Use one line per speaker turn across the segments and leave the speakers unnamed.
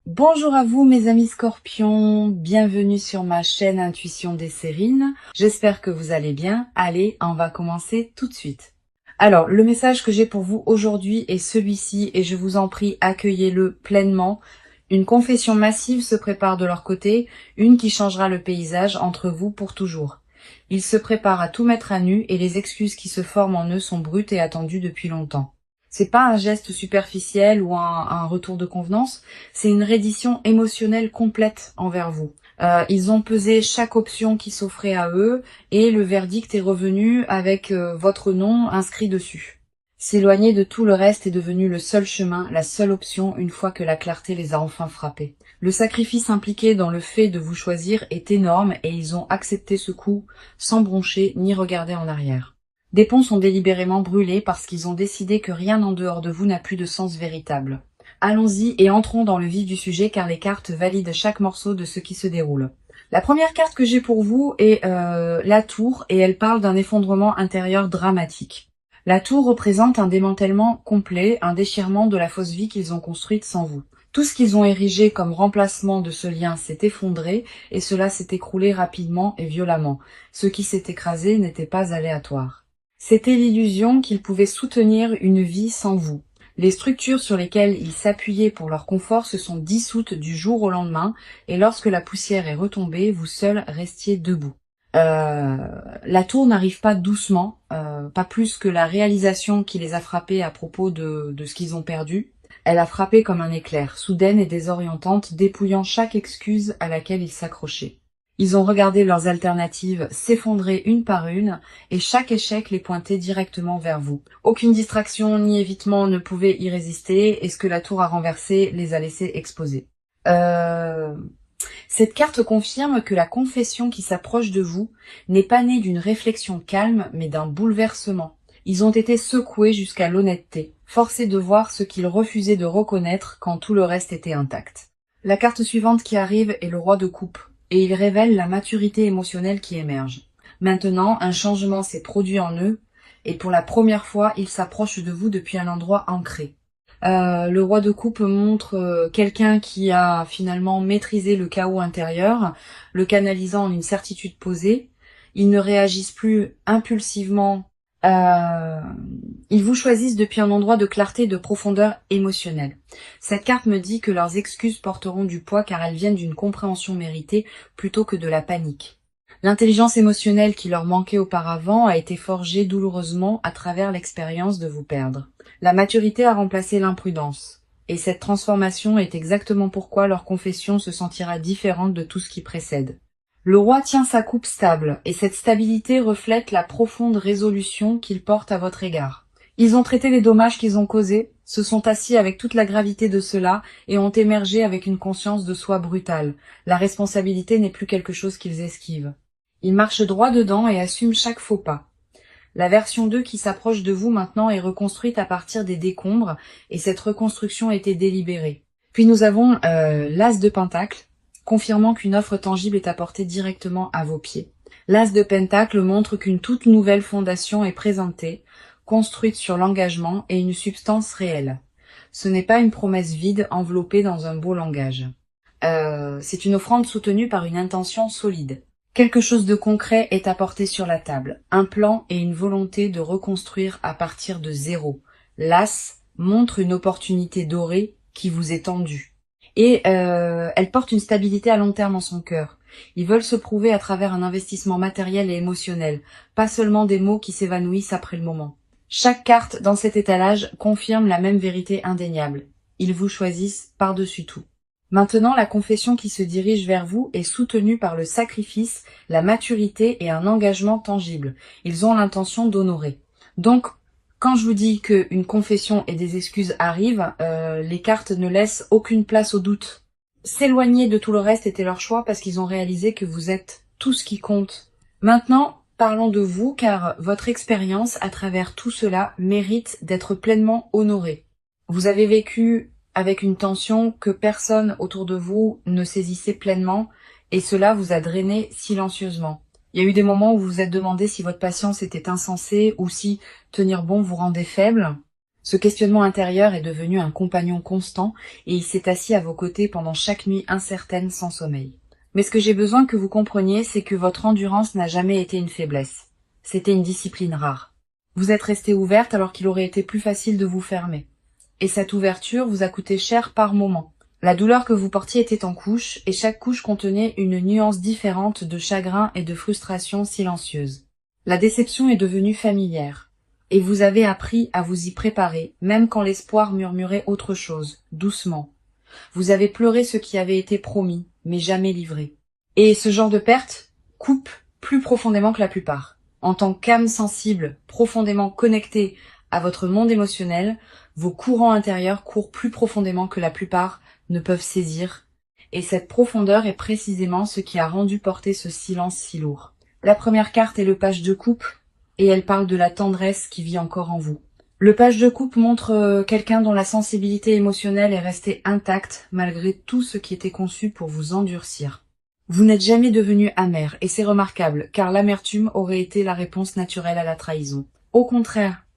Bonjour à vous mes amis scorpions, bienvenue sur ma chaîne Intuition des Sérines. J'espère que vous allez bien. Allez, on va commencer tout de suite. Alors, le message que j'ai pour vous aujourd'hui est celui-ci et je vous en prie, accueillez-le pleinement. Une confession massive se prépare de leur côté, une qui changera le paysage entre vous pour toujours. Ils se préparent à tout mettre à nu et les excuses qui se forment en eux sont brutes et attendues depuis longtemps. C'est pas un geste superficiel ou un retour de convenance, c'est une reddition émotionnelle complète envers vous. Ils ont pesé chaque option qui s'offrait à eux et le verdict est revenu avec votre nom inscrit dessus. S'éloigner de tout le reste est devenu le seul chemin, la seule option une fois que la clarté les a enfin frappés. Le sacrifice impliqué dans le fait de vous choisir est énorme et ils ont accepté ce coup sans broncher ni regarder en arrière. Des ponts sont délibérément brûlés parce qu'ils ont décidé que rien en dehors de vous n'a plus de sens véritable. Allons-y et entrons dans le vif du sujet car les cartes valident chaque morceau de ce qui se déroule. La première carte que j'ai pour vous est la tour et elle parle d'un effondrement intérieur dramatique. La tour représente un démantèlement complet, un déchirement de la fausse vie qu'ils ont construite sans vous. Tout ce qu'ils ont érigé comme remplacement de ce lien s'est effondré et cela s'est écroulé rapidement et violemment. Ce qui s'est écrasé n'était pas aléatoire. C'était l'illusion qu'ils pouvaient soutenir une vie sans vous. Les structures sur lesquelles ils s'appuyaient pour leur confort se sont dissoutes du jour au lendemain, et lorsque la poussière est retombée, vous seuls restiez debout. La tour n'arrive pas doucement, pas plus que la réalisation qui les a frappés à propos de ce qu'ils ont perdu. Elle a frappé comme un éclair, soudaine et désorientante, dépouillant chaque excuse à laquelle ils s'accrochaient. Ils ont regardé leurs alternatives s'effondrer une par une, et chaque échec les pointait directement vers vous. Aucune distraction ni évitement ne pouvait y résister, et ce que la tour a renversé les a laissés exposés. Cette carte confirme que la confession qui s'approche de vous n'est pas née d'une réflexion calme, mais d'un bouleversement. Ils ont été secoués jusqu'à l'honnêteté, forcés de voir ce qu'ils refusaient de reconnaître quand tout le reste était intact. La carte suivante qui arrive est le roi de coupe, et il révèle la maturité émotionnelle qui émerge. Maintenant, un changement s'est produit en eux, et pour la première fois, ils s'approchent de vous depuis un endroit ancré. Le roi de coupe montre quelqu'un qui a finalement maîtrisé le chaos intérieur, le canalisant en une certitude posée. Ils ne réagissent plus impulsivement. Ils vous choisissent depuis un endroit de clarté et de profondeur émotionnelle. Cette carte me dit que leurs excuses porteront du poids car elles viennent d'une compréhension méritée plutôt que de la panique. L'intelligence émotionnelle qui leur manquait auparavant a été forgée douloureusement à travers l'expérience de vous perdre. La maturité a remplacé l'imprudence. Et cette transformation est exactement pourquoi leur confession se sentira différente de tout ce qui précède. Le roi tient sa coupe stable, et cette stabilité reflète la profonde résolution qu'ils portent à votre égard. Ils ont traité les dommages qu'ils ont causés, se sont assis avec toute la gravité de cela, et ont émergé avec une conscience de soi brutale. La responsabilité n'est plus quelque chose qu'ils esquivent. Ils marchent droit dedans et assument chaque faux pas. La version 2 qui s'approche de vous maintenant est reconstruite à partir des décombres, et cette reconstruction a été délibérée. Puis nous avons l'As de Pentacle, confirmant qu'une offre tangible est apportée directement à vos pieds. L'As de Pentacle montre qu'une toute nouvelle fondation est présentée, construite sur l'engagement et une substance réelle. Ce n'est pas une promesse vide enveloppée dans un beau langage. C'est une offrande soutenue par une intention solide. Quelque chose de concret est apporté sur la table, un plan et une volonté de reconstruire à partir de zéro. L'As montre une opportunité dorée qui vous est tendue. Et elle porte une stabilité à long terme en son cœur. Ils veulent se prouver à travers un investissement matériel et émotionnel, pas seulement des mots qui s'évanouissent après le moment. Chaque carte dans cet étalage confirme la même vérité indéniable. Ils vous choisissent par-dessus tout. Maintenant, la confession qui se dirige vers vous est soutenue par le sacrifice, la maturité et un engagement tangible. Ils ont l'intention d'honorer. Donc, quand je vous dis qu'une confession et des excuses arrivent, les cartes ne laissent aucune place au doute. S'éloigner de tout le reste était leur choix parce qu'ils ont réalisé que vous êtes tout ce qui compte. Maintenant, parlons de vous car votre expérience à travers tout cela mérite d'être pleinement honorée. Vous avez vécu avec une tension que personne autour de vous ne saisissait pleinement et cela vous a drainé silencieusement. Il y a eu des moments où vous vous êtes demandé si votre patience était insensée ou si tenir bon vous rendait faible. Ce questionnement intérieur est devenu un compagnon constant et il s'est assis à vos côtés pendant chaque nuit incertaine sans sommeil. Mais ce que j'ai besoin que vous compreniez, c'est que votre endurance n'a jamais été une faiblesse. C'était une discipline rare. Vous êtes restée ouverte alors qu'il aurait été plus facile de vous fermer. Et cette ouverture vous a coûté cher par moment. La douleur que vous portiez était en couches, et chaque couche contenait une nuance différente de chagrin et de frustration silencieuse. La déception est devenue familière, et vous avez appris à vous y préparer, même quand l'espoir murmurait autre chose, doucement. Vous avez pleuré ce qui avait été promis, mais jamais livré. Et ce genre de perte coupe plus profondément que la plupart. En tant qu'âme sensible, profondément connectée à votre monde émotionnel, vos courants intérieurs courent plus profondément que la plupart ne peuvent saisir, et cette profondeur est précisément ce qui a rendu porter ce silence si lourd. La première carte est le page de coupe, et elle parle de la tendresse qui vit encore en vous. Le page de coupe montre quelqu'un dont la sensibilité émotionnelle est restée intacte malgré tout ce qui était conçu pour vous endurcir. Vous n'êtes jamais devenu amer, et c'est remarquable, car l'amertume aurait été la réponse naturelle à la trahison. Au contraire,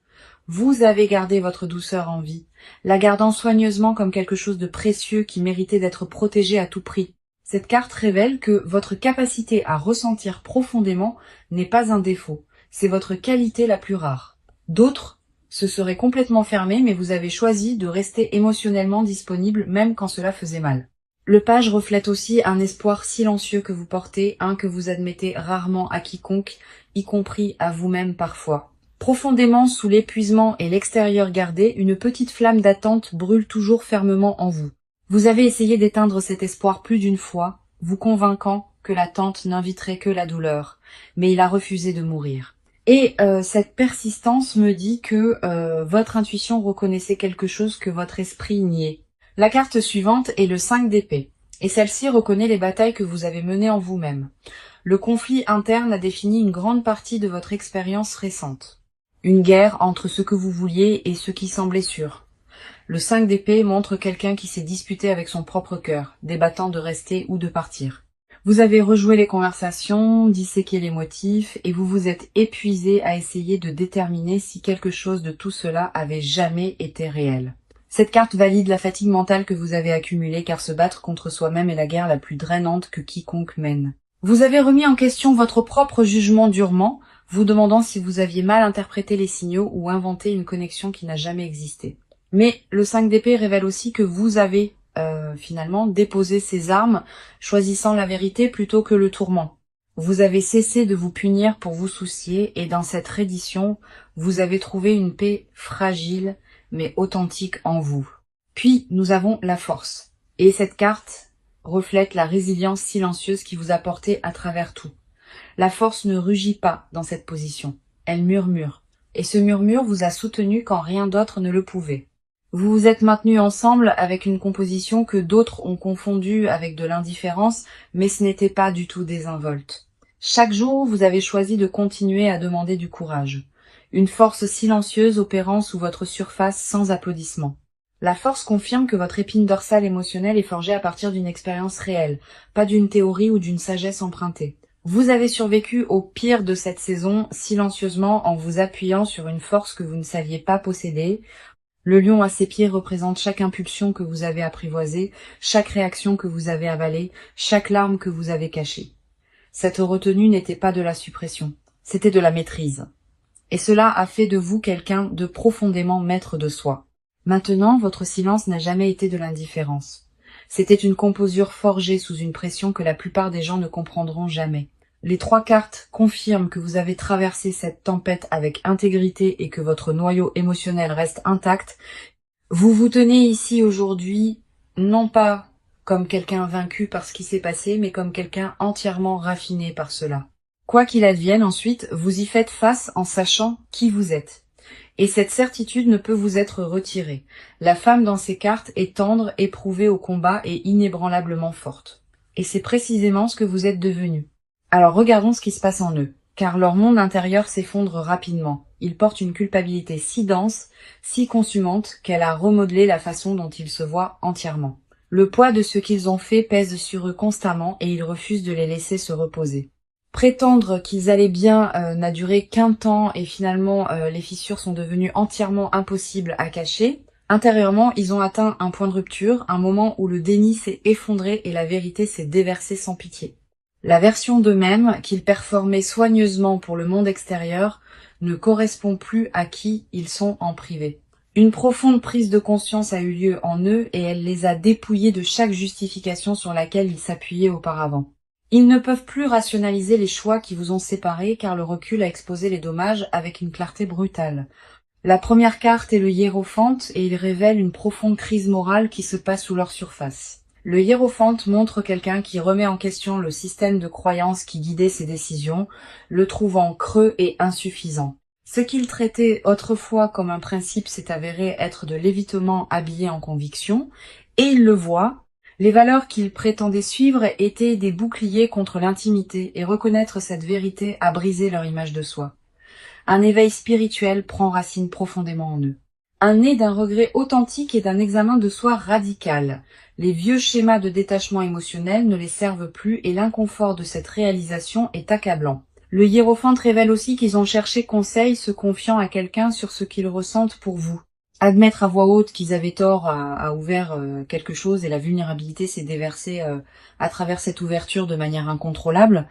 vous avez gardé votre douceur en vie, la gardant soigneusement comme quelque chose de précieux qui méritait d'être protégé à tout prix. Cette carte révèle que votre capacité à ressentir profondément n'est pas un défaut, c'est votre qualité la plus rare. D'autres se seraient complètement fermés, mais vous avez choisi de rester émotionnellement disponible même quand cela faisait mal. Le page reflète aussi un espoir silencieux que vous portez, un que vous admettez rarement à quiconque, y compris à vous-même parfois. Profondément sous l'épuisement et l'extérieur gardé, une petite flamme d'attente brûle toujours fermement en vous. Vous avez essayé d'éteindre cet espoir plus d'une fois, vous convainquant que l'attente n'inviterait que la douleur, mais il a refusé de mourir. Et cette persistance me dit que votre intuition reconnaissait quelque chose que votre esprit niait. La carte suivante est le 5 d'épée, et celle-ci reconnaît les batailles que vous avez menées en vous-même. Le conflit interne a défini une grande partie de votre expérience récente. Une guerre entre ce que vous vouliez et ce qui semblait sûr. Le 5 d'épée montre quelqu'un qui s'est disputé avec son propre cœur, débattant de rester ou de partir. Vous avez rejoué les conversations, disséqué les motifs, et vous vous êtes épuisé à essayer de déterminer si quelque chose de tout cela avait jamais été réel. Cette carte valide la fatigue mentale que vous avez accumulée, car se battre contre soi-même est la guerre la plus drainante que quiconque mène. Vous avez remis en question votre propre jugement durement, vous demandant si vous aviez mal interprété les signaux ou inventé une connexion qui n'a jamais existé. Mais le 5 d'épée révèle aussi que vous avez finalement déposé ces armes, choisissant la vérité plutôt que le tourment. Vous avez cessé de vous punir pour vous soucier, et dans cette reddition, vous avez trouvé une paix fragile mais authentique en vous. Puis nous avons la force, et cette carte reflète la résilience silencieuse qui vous a porté à travers tout. La force ne rugit pas dans cette position, elle murmure, et ce murmure vous a soutenu quand rien d'autre ne le pouvait. Vous vous êtes maintenus ensemble avec une composition que d'autres ont confondue avec de l'indifférence, mais ce n'était pas du tout désinvolte. Chaque jour, vous avez choisi de continuer à demander du courage, une force silencieuse opérant sous votre surface sans applaudissements. La force confirme que votre épine dorsale émotionnelle est forgée à partir d'une expérience réelle, pas d'une théorie ou d'une sagesse empruntée. Vous avez survécu au pire de cette saison silencieusement en vous appuyant sur une force que vous ne saviez pas posséder. Le lion à ses pieds représente chaque impulsion que vous avez apprivoisée, chaque réaction que vous avez avalée, chaque larme que vous avez cachée. Cette retenue n'était pas de la suppression, c'était de la maîtrise. Et cela a fait de vous quelqu'un de profondément maître de soi. Maintenant, votre silence n'a jamais été de l'indifférence. C'était une composure forgée sous une pression que la plupart des gens ne comprendront jamais. Les 3 cartes confirment que vous avez traversé cette tempête avec intégrité et que votre noyau émotionnel reste intact. Vous vous tenez ici aujourd'hui, non pas comme quelqu'un vaincu par ce qui s'est passé, mais comme quelqu'un entièrement raffiné par cela. Quoi qu'il advienne ensuite, vous y faites face en sachant qui vous êtes. Et cette certitude ne peut vous être retirée. La femme dans ces cartes est tendre, éprouvée au combat et inébranlablement forte. Et c'est précisément ce que vous êtes devenu. Alors regardons ce qui se passe en eux, car leur monde intérieur s'effondre rapidement. Ils portent une culpabilité si dense, si consumante, qu'elle a remodelé la façon dont ils se voient entièrement. Le poids de ce qu'ils ont fait pèse sur eux constamment et ils refusent de les laisser se reposer. Prétendre qu'ils allaient bien n'a duré qu'un temps et finalement les fissures sont devenues entièrement impossibles à cacher. Intérieurement, ils ont atteint un point de rupture, un moment où le déni s'est effondré et la vérité s'est déversée sans pitié. La version d'eux-mêmes, qu'ils performaient soigneusement pour le monde extérieur, ne correspond plus à qui ils sont en privé. Une profonde prise de conscience a eu lieu en eux et elle les a dépouillés de chaque justification sur laquelle ils s'appuyaient auparavant. Ils ne peuvent plus rationaliser les choix qui vous ont séparés car le recul a exposé les dommages avec une clarté brutale. La première carte est le hiérophante et il révèle une profonde crise morale qui se passe sous leur surface. Le hiérophante montre quelqu'un qui remet en question le système de croyances qui guidait ses décisions, le trouvant creux et insuffisant. Ce qu'il traitait autrefois comme un principe s'est avéré être de l'évitement habillé en conviction, et il le voit. Les valeurs qu'il prétendait suivre étaient des boucliers contre l'intimité, et reconnaître cette vérité a brisé leur image de soi. Un éveil spirituel prend racine profondément en eux. Né d'un regret authentique et d'un examen de soi radical. Les vieux schémas de détachement émotionnel ne les servent plus et l'inconfort de cette réalisation est accablant. Le hiérophante révèle aussi qu'ils ont cherché conseil se confiant à quelqu'un sur ce qu'ils ressentent pour vous. Admettre à voix haute qu'ils avaient tort a ouvert quelque chose et la vulnérabilité s'est déversée à travers cette ouverture de manière incontrôlable.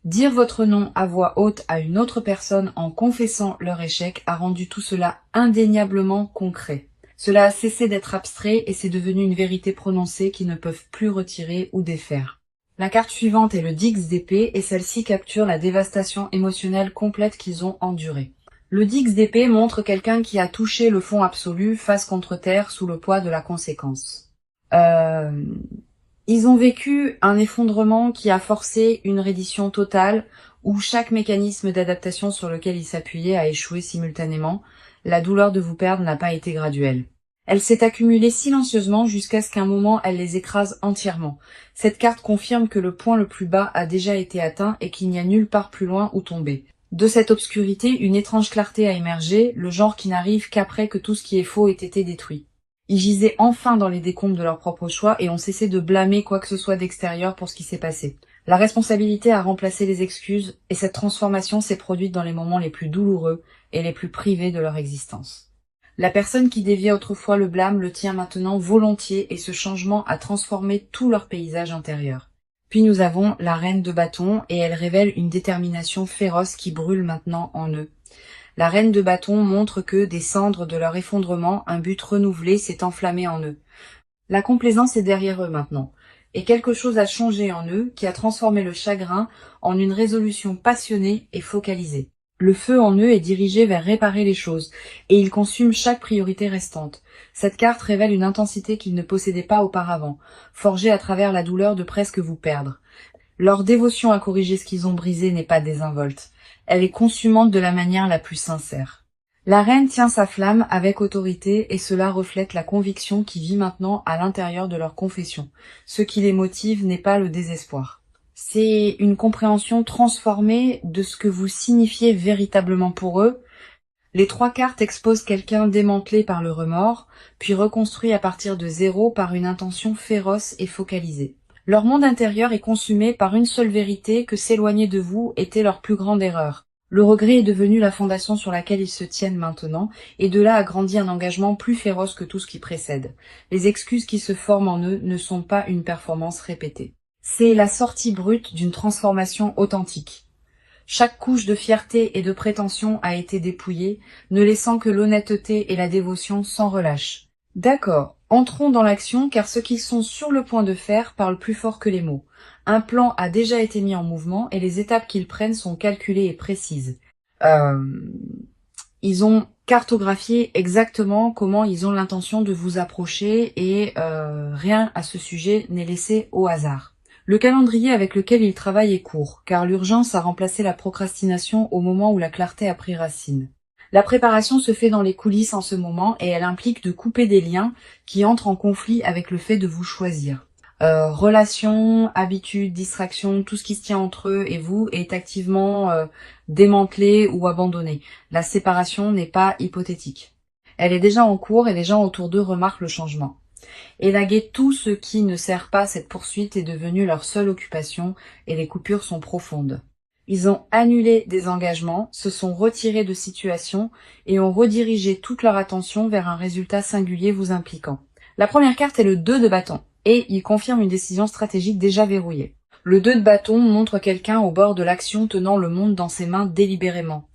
Dire votre nom à voix haute à une autre personne en confessant leur échec a rendu tout cela indéniablement concret. Cela a cessé d'être abstrait et c'est devenu une vérité prononcée qu'ils ne peuvent plus retirer ou défaire. La carte suivante est le Dix d'épée et celle-ci capture la dévastation émotionnelle complète qu'ils ont endurée. Le Dix d'épée montre quelqu'un qui a touché le fond absolu face contre terre sous le poids de la conséquence. Ils ont vécu un effondrement qui a forcé une reddition totale où chaque mécanisme d'adaptation sur lequel ils s'appuyaient a échoué simultanément. La douleur de vous perdre n'a pas été graduelle. Elle s'est accumulée silencieusement jusqu'à ce qu'un moment elle les écrase entièrement. Cette carte confirme que le point le plus bas a déjà été atteint et qu'il n'y a nulle part plus loin où tomber. De cette obscurité, une étrange clarté a émergé, le genre qui n'arrive qu'après que tout ce qui est faux ait été détruit. Ils gisaient enfin dans les décombres de leur propre choix et ont cessé de blâmer quoi que ce soit d'extérieur pour ce qui s'est passé. La responsabilité a remplacé les excuses et cette transformation s'est produite dans les moments les plus douloureux et les plus privés de leur existence. La personne qui déviait autrefois le blâme le tient maintenant volontiers et ce changement a transformé tout leur paysage intérieur. Puis nous avons la reine de bâton et elle révèle une détermination féroce qui brûle maintenant en eux. La reine de bâton montre que, des cendres de leur effondrement, un but renouvelé s'est enflammé en eux. La complaisance est derrière eux maintenant, et quelque chose a changé en eux qui a transformé le chagrin en une résolution passionnée et focalisée. Le feu en eux est dirigé vers réparer les choses, et ils consument chaque priorité restante. Cette carte révèle une intensité qu'ils ne possédaient pas auparavant, forgée à travers la douleur de presque vous perdre. Leur dévotion à corriger ce qu'ils ont brisé n'est pas désinvolte. Elle est consumante de la manière la plus sincère. La reine tient sa flamme avec autorité et cela reflète la conviction qui vit maintenant à l'intérieur de leur confession. Ce qui les motive n'est pas le désespoir. C'est une compréhension transformée de ce que vous signifiez véritablement pour eux. Les trois cartes exposent quelqu'un démantelé par le remords, puis reconstruit à partir de zéro par une intention féroce et focalisée. Leur monde intérieur est consumé par une seule vérité que s'éloigner de vous était leur plus grande erreur. Le regret est devenu la fondation sur laquelle ils se tiennent maintenant, et de là a grandi un engagement plus féroce que tout ce qui précède. Les excuses qui se forment en eux ne sont pas une performance répétée. C'est la sortie brute d'une transformation authentique. Chaque couche de fierté et de prétention a été dépouillée, ne laissant que l'honnêteté et la dévotion sans relâche. D'accord, entrons dans l'action car ce qu'ils sont sur le point de faire parle plus fort que les mots. Un plan a déjà été mis en mouvement et les étapes qu'ils prennent sont calculées et précises. Ils ont cartographié exactement comment ils ont l'intention de vous approcher et rien à ce sujet n'est laissé au hasard. Le calendrier avec lequel ils travaillent est court, car l'urgence a remplacé la procrastination au moment où la clarté a pris racine. La préparation se fait dans les coulisses en ce moment et elle implique de couper des liens qui entrent en conflit avec le fait de vous choisir. Relations, habitudes, distractions, tout ce qui se tient entre eux et vous est activement démantelé ou abandonné. La séparation n'est pas hypothétique. Elle est déjà en cours et les gens autour d'eux remarquent le changement. Élaguer tout ce qui ne sert pas cette poursuite est devenu leur seule occupation et les coupures sont profondes. Ils ont annulé des engagements, se sont retirés de situations et ont redirigé toute leur attention vers un résultat singulier vous impliquant. La première carte est le 2 de bâton et il confirme une décision stratégique déjà verrouillée. Le 2 de bâton montre quelqu'un au bord de l'action tenant le monde dans ses mains délibérément.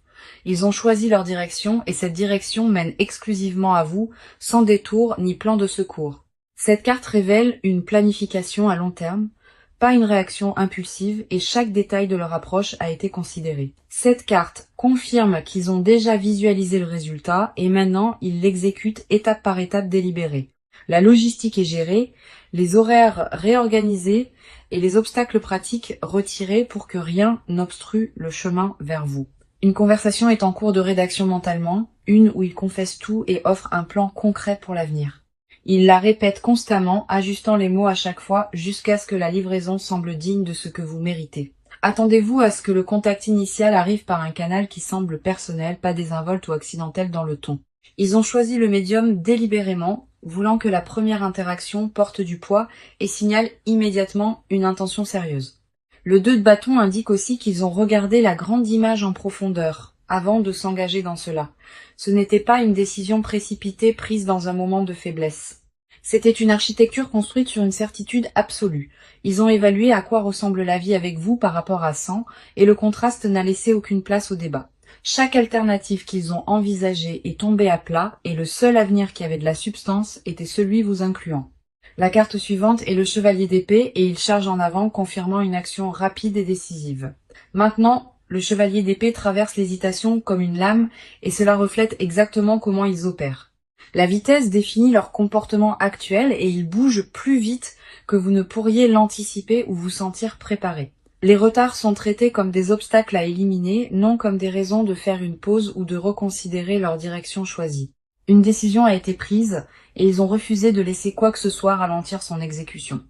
Ils ont choisi leur direction et cette direction mène exclusivement à vous, sans détour ni plan de secours. Cette carte révèle une planification à long terme, pas une réaction impulsive et chaque détail de leur approche a été considéré. Cette carte confirme qu'ils ont déjà visualisé le résultat et maintenant ils l'exécutent étape par étape délibérée. La logistique est gérée, les horaires réorganisés et les obstacles pratiques retirés pour que rien n'obstrue le chemin vers vous. Une conversation est en cours de rédaction mentalement, une où ils confessent tout et offrent un plan concret pour l'avenir. Ils la répètent constamment, ajustant les mots à chaque fois jusqu'à ce que la livraison semble digne de ce que vous méritez. Attendez-vous à ce que le contact initial arrive par un canal qui semble personnel, pas désinvolte ou accidentel dans le ton. Ils ont choisi le médium délibérément, voulant que la première interaction porte du poids et signale immédiatement une intention sérieuse. Le 2 de bâton indique aussi qu'ils ont regardé la grande image en profondeur, avant de s'engager dans cela. Ce n'était pas une décision précipitée prise dans un moment de faiblesse. C'était une architecture construite sur une certitude absolue. Ils ont évalué à quoi ressemble la vie avec vous par rapport à 100, et le contraste n'a laissé aucune place au débat. Chaque alternative qu'ils ont envisagée est tombée à plat, et le seul avenir qui avait de la substance était celui vous incluant. La carte suivante est le chevalier d'épée et il charge en avant, confirmant une action rapide et décisive. Maintenant, le chevalier d'épée traverse l'hésitation comme une lame et cela reflète exactement comment ils opèrent. La vitesse définit leur comportement actuel et ils bougent plus vite que vous ne pourriez l'anticiper ou vous sentir préparé. Les retards sont traités comme des obstacles à éliminer, non comme des raisons de faire une pause ou de reconsidérer leur direction choisie. Une décision a été prise et ils ont refusé de laisser quoi que ce soit ralentir son exécution.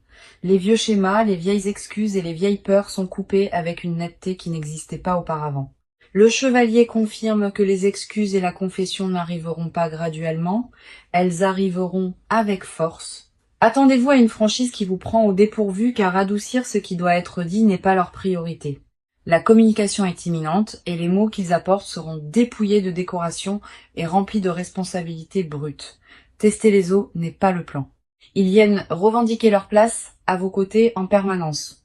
Les vieux schémas, les vieilles excuses et les vieilles peurs sont coupés avec une netteté qui n'existait pas auparavant. Le chevalier confirme que les excuses et la confession n'arriveront pas graduellement, elles arriveront avec force. Attendez-vous à une franchise qui vous prend au dépourvu car adoucir ce qui doit être dit n'est pas leur priorité. La communication est imminente et les mots qu'ils apportent seront dépouillés de décoration et remplis de responsabilités brutes. Tester les eaux n'est pas le plan. Ils viennent revendiquer leur place à vos côtés en permanence.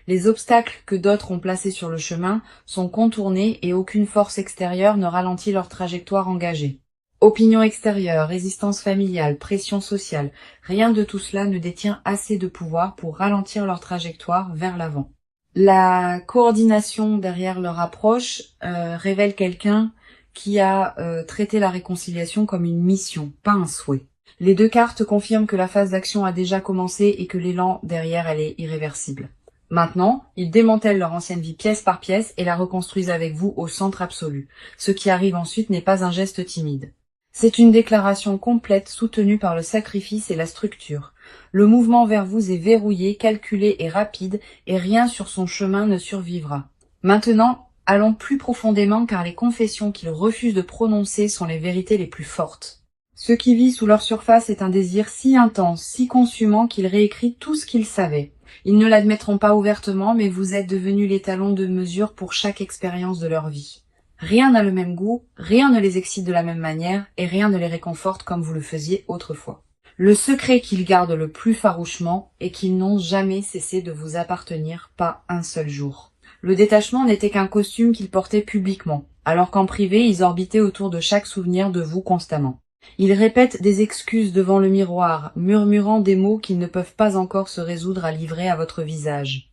Les obstacles que d'autres ont placés sur le chemin sont contournés et aucune force extérieure ne ralentit leur trajectoire engagée. Opinion extérieure, résistance familiale, pression sociale, rien de tout cela ne détient assez de pouvoir pour ralentir leur trajectoire vers l'avant. La coordination derrière leur approche révèle quelqu'un qui a traité la réconciliation comme une mission, pas un souhait. Les deux cartes confirment que la phase d'action a déjà commencé et que l'élan derrière elle est irréversible. Maintenant, ils démantèlent leur ancienne vie pièce par pièce et la reconstruisent avec vous au centre absolu. Ce qui arrive ensuite n'est pas un geste timide. C'est une déclaration complète soutenue par le sacrifice et la structure. Le mouvement vers vous est verrouillé, calculé et rapide, et rien sur son chemin ne survivra. Maintenant, allons plus profondément car les confessions qu'ils refusent de prononcer sont les vérités les plus fortes. Ce qui vit sous leur surface est un désir si intense, si consumant qu'ils réécrivent tout ce qu'ils savaient. Ils ne l'admettront pas ouvertement, mais vous êtes devenus l'étalon de mesure pour chaque expérience de leur vie. Rien n'a le même goût, rien ne les excite de la même manière, et rien ne les réconforte comme vous le faisiez autrefois. Le secret qu'ils gardent le plus farouchement est qu'ils n'ont jamais cessé de vous appartenir, pas un seul jour. Le détachement n'était qu'un costume qu'ils portaient publiquement, alors qu'en privé ils orbitaient autour de chaque souvenir de vous constamment. Ils répètent des excuses devant le miroir, murmurant des mots qu'ils ne peuvent pas encore se résoudre à livrer à votre visage.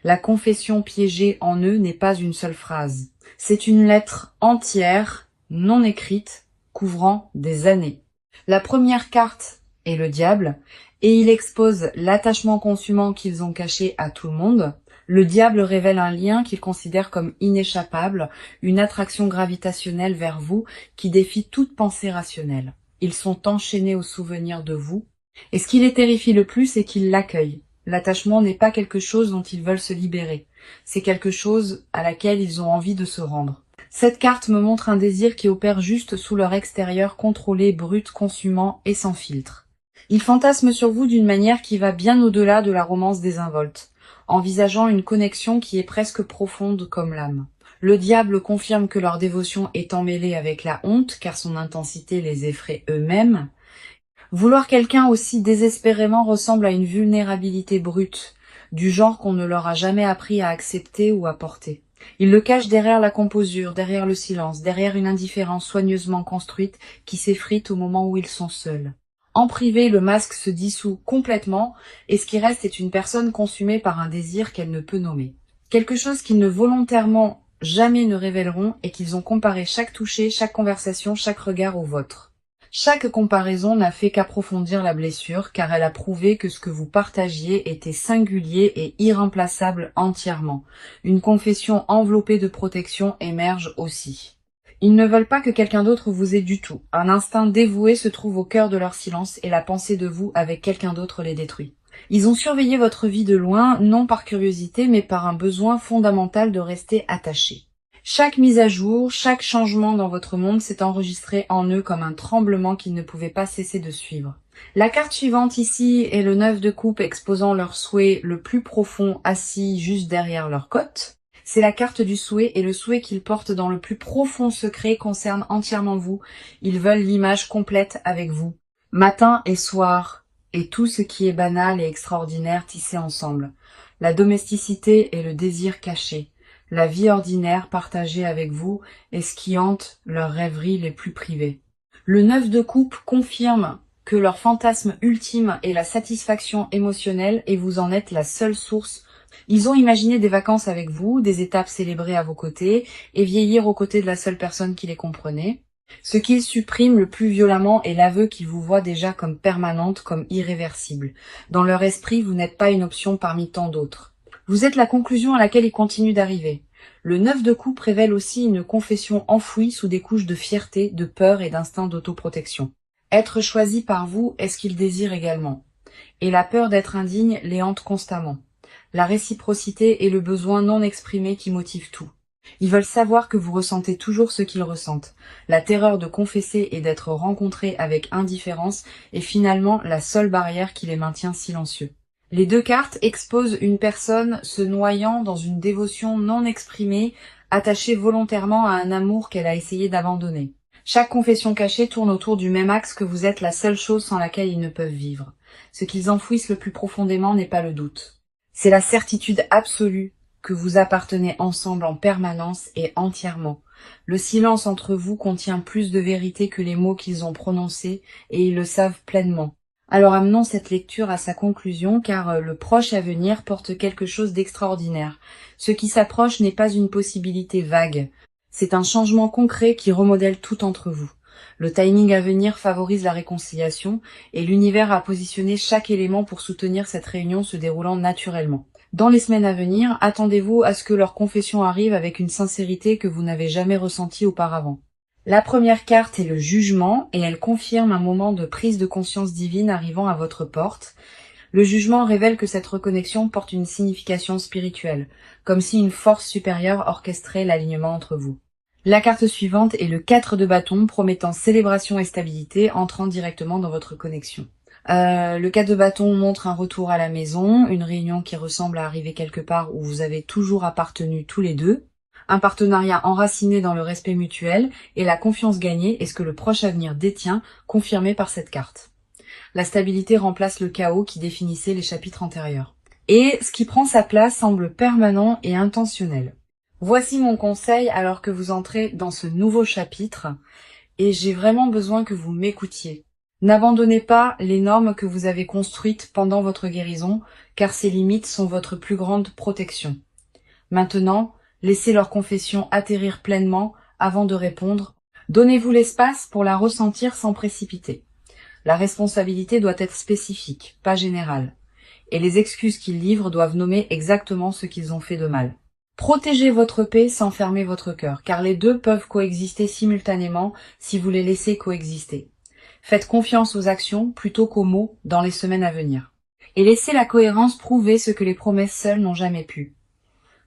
La confession piégée en eux n'est pas une seule phrase. C'est une lettre entière, non écrite, couvrant des années. La première carte est le diable, et il expose l'attachement consumant qu'ils ont caché à tout le monde. Le diable révèle un lien qu'ils considèrent comme inéchappable, une attraction gravitationnelle vers vous qui défie toute pensée rationnelle. Ils sont enchaînés au souvenir de vous, et ce qui les terrifie le plus, c'est qu'ils l'accueillent. L'attachement n'est pas quelque chose dont ils veulent se libérer, c'est quelque chose à laquelle ils ont envie de se rendre. Cette carte me montre un désir qui opère juste sous leur extérieur contrôlé, brut, consumant et sans filtre. Ils fantasment sur vous d'une manière qui va bien au-delà de la romance désinvolte, envisageant une connexion qui est presque profonde comme l'âme. Le diable confirme que leur dévotion est emmêlée avec la honte, car son intensité les effraie eux-mêmes. Vouloir quelqu'un aussi désespérément ressemble à une vulnérabilité brute, du genre qu'on ne leur a jamais appris à accepter ou à porter. Ils le cachent derrière la composure, derrière le silence, derrière une indifférence soigneusement construite qui s'effrite au moment où ils sont seuls. En privé, le masque se dissout complètement et ce qui reste est une personne consumée par un désir qu'elle ne peut nommer. Quelque chose qu'ils ne volontairement jamais ne révéleront et qu'ils ont comparé chaque toucher, chaque conversation, chaque regard au vôtre. Chaque comparaison n'a fait qu'approfondir la blessure, car elle a prouvé que ce que vous partagiez était singulier et irremplaçable entièrement. Une confession enveloppée de protection émerge aussi. Ils ne veulent pas que quelqu'un d'autre vous ait du tout. Un instinct dévoué se trouve au cœur de leur silence et la pensée de vous avec quelqu'un d'autre les détruit. Ils ont surveillé votre vie de loin, non par curiosité, mais par un besoin fondamental de rester attachés. Chaque mise à jour, chaque changement dans votre monde s'est enregistré en eux comme un tremblement qu'ils ne pouvaient pas cesser de suivre. La carte suivante ici est le 9 de coupe exposant leur souhait le plus profond assis juste derrière leur côte. C'est la carte du souhait et le souhait qu'ils portent dans le plus profond secret concerne entièrement vous. Ils veulent l'image complète avec vous. Matin et soir, et tout ce qui est banal et extraordinaire tissé ensemble. La domesticité et le désir caché. La vie ordinaire partagée avec vous est ce qui hante leurs rêveries les plus privées. Le 9 de coupe confirme que leur fantasme ultime est la satisfaction émotionnelle et vous en êtes la seule source. Ils ont imaginé des vacances avec vous, des étapes célébrées à vos côtés et vieillir aux côtés de la seule personne qui les comprenait. Ce qu'ils suppriment le plus violemment est l'aveu qu'ils vous voient déjà comme permanente, comme irréversible. Dans leur esprit, vous n'êtes pas une option parmi tant d'autres. Vous êtes la conclusion à laquelle ils continuent d'arriver. Le 9 de coupe révèle aussi une confession enfouie sous des couches de fierté, de peur et d'instinct d'autoprotection. Être choisi par vous est ce qu'ils désirent également. Et la peur d'être indigne les hante constamment. La réciprocité est le besoin non exprimé qui motive tout. Ils veulent savoir que vous ressentez toujours ce qu'ils ressentent. La terreur de confesser et d'être rencontrés avec indifférence est finalement la seule barrière qui les maintient silencieux. Les deux cartes exposent une personne se noyant dans une dévotion non exprimée, attachée volontairement à un amour qu'elle a essayé d'abandonner. Chaque confession cachée tourne autour du même axe que vous êtes la seule chose sans laquelle ils ne peuvent vivre. Ce qu'ils enfouissent le plus profondément n'est pas le doute. C'est la certitude absolue que vous appartenez ensemble en permanence et entièrement. Le silence entre vous contient plus de vérité que les mots qu'ils ont prononcés et ils le savent pleinement. Alors amenons cette lecture à sa conclusion car le proche avenir porte quelque chose d'extraordinaire. Ce qui s'approche n'est pas une possibilité vague. C'est un changement concret qui remodèle tout entre vous. Le timing à venir favorise la réconciliation et l'univers a positionné chaque élément pour soutenir cette réunion se déroulant naturellement. Dans les semaines à venir, attendez-vous à ce que leur confession arrive avec une sincérité que vous n'avez jamais ressentie auparavant. La première carte est le jugement et elle confirme un moment de prise de conscience divine arrivant à votre porte. Le jugement révèle que cette reconnexion porte une signification spirituelle, comme si une force supérieure orchestrait l'alignement entre vous. La carte suivante est le 4 de bâton promettant célébration et stabilité entrant directement dans votre connexion. Le 4 de bâton montre un retour à la maison, une réunion qui ressemble à arriver quelque part où vous avez toujours appartenu tous les deux. Un partenariat enraciné dans le respect mutuel et la confiance gagnée est ce que le proche avenir détient, confirmé par cette carte. La stabilité remplace le chaos qui définissait les chapitres antérieurs. Et ce qui prend sa place semble permanent et intentionnel. Voici mon conseil alors que vous entrez dans ce nouveau chapitre et j'ai vraiment besoin que vous m'écoutiez. N'abandonnez pas les normes que vous avez construites pendant votre guérison car ces limites sont votre plus grande protection. Maintenant, laissez leur confession atterrir pleinement avant de répondre. Donnez-vous l'espace pour la ressentir sans précipiter. La responsabilité doit être spécifique, pas générale. Et les excuses qu'ils livrent doivent nommer exactement ce qu'ils ont fait de mal. Protégez votre paix sans fermer votre cœur, car les deux peuvent coexister simultanément si vous les laissez coexister. Faites confiance aux actions plutôt qu'aux mots dans les semaines à venir. Et laissez la cohérence prouver ce que les promesses seules n'ont jamais pu.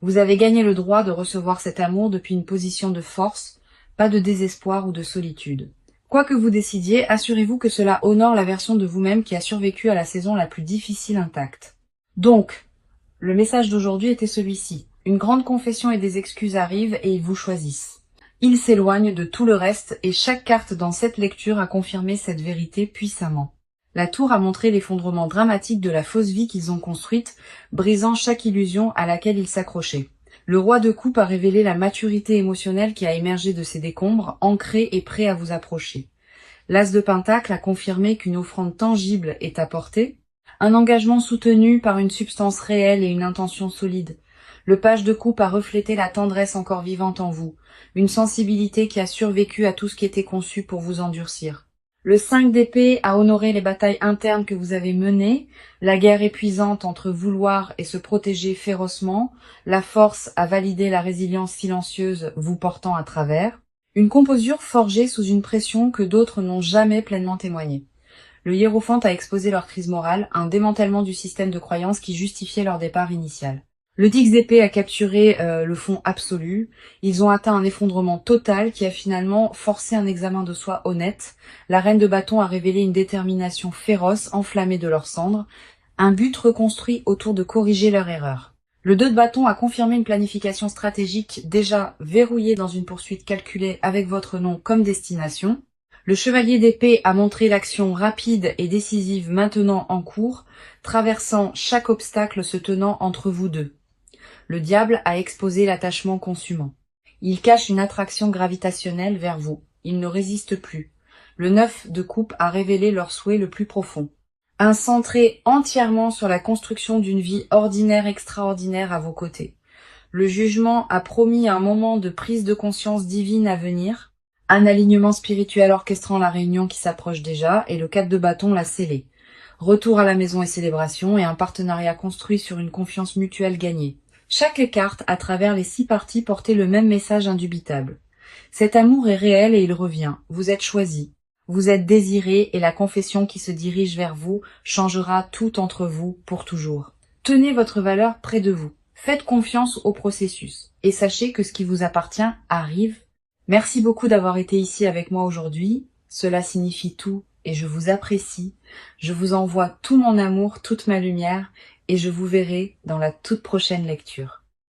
Vous avez gagné le droit de recevoir cet amour depuis une position de force, pas de désespoir ou de solitude. Quoi que vous décidiez, assurez-vous que cela honore la version de vous-même qui a survécu à la saison la plus difficile intacte. Donc, le message d'aujourd'hui était celui-ci. Une grande confession et des excuses arrivent et ils vous choisissent. Ils s'éloignent de tout le reste et chaque carte dans cette lecture a confirmé cette vérité puissamment. La tour a montré l'effondrement dramatique de la fausse vie qu'ils ont construite, brisant chaque illusion à laquelle ils s'accrochaient. Le roi de coupe a révélé la maturité émotionnelle qui a émergé de ces décombres, ancré et prêt à vous approcher. L'as de pentacle a confirmé qu'une offrande tangible est apportée, un engagement soutenu par une substance réelle et une intention solide. Le page de coupe a reflété la tendresse encore vivante en vous, une sensibilité qui a survécu à tout ce qui était conçu pour vous endurcir. Le 5 d'épée a honoré les batailles internes que vous avez menées, la guerre épuisante entre vouloir et se protéger férocement, la force a validé la résilience silencieuse vous portant à travers, une composure forgée sous une pression que d'autres n'ont jamais pleinement témoignée. Le hiérophante a exposé leur crise morale, un démantèlement du système de croyances qui justifiait leur départ initial. Le 10 d'épée a capturé le fond absolu. Ils ont atteint un effondrement total qui a finalement forcé un examen de soi honnête. La reine de bâton a révélé une détermination féroce, enflammée de leurs cendres, un but reconstruit autour de corriger leur erreur. Le 2 de bâton a confirmé une planification stratégique déjà verrouillée dans une poursuite calculée avec votre nom comme destination. Le chevalier d'épée a montré l'action rapide et décisive maintenant en cours, traversant chaque obstacle se tenant entre vous deux. Le diable a exposé l'attachement consumant. Il cache une attraction gravitationnelle vers vous. Il ne résiste plus. Le 9 de coupe a révélé leur souhait le plus profond. Un centré entièrement sur la construction d'une vie ordinaire extraordinaire à vos côtés. Le jugement a promis un moment de prise de conscience divine à venir, un alignement spirituel orchestrant la réunion qui s'approche déjà, et le 4 de bâton l'a scellé. Retour à la maison et célébration, et un partenariat construit sur une confiance mutuelle gagnée. Chaque carte, à travers les 6 parties, portait le même message indubitable. Cet amour est réel et il revient. Vous êtes choisi. Vous êtes désiré et la confession qui se dirige vers vous changera tout entre vous pour toujours. Tenez votre valeur près de vous. Faites confiance au processus. Et sachez que ce qui vous appartient arrive. Merci beaucoup d'avoir été ici avec moi aujourd'hui. Cela signifie tout et je vous apprécie. Je vous envoie tout mon amour, toute ma lumière et je vous verrai dans la toute prochaine lecture.